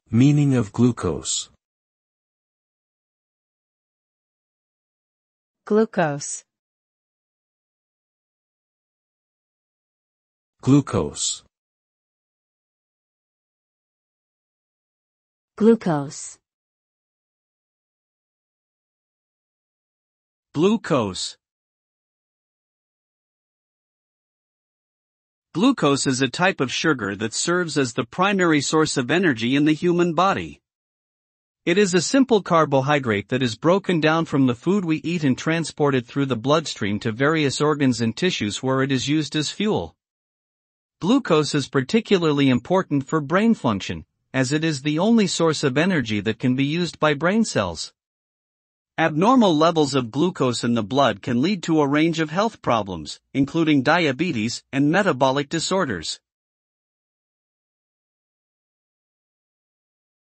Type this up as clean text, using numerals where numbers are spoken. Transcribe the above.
Meaning of glucose. Glucose. Glucose. Glucose. Glucose. Glucose is a type of sugar that serves as the primary source of energy in the human body. It is a simple carbohydrate that is broken down from the food we eat and transported through the bloodstream to various organs and tissues where it is used as fuel. Glucose is particularly important for brain function, as it is the only source of energy that can be used by brain cells. Abnormal levels of glucose in the blood can lead to a range of health problems, including diabetes and metabolic disorders.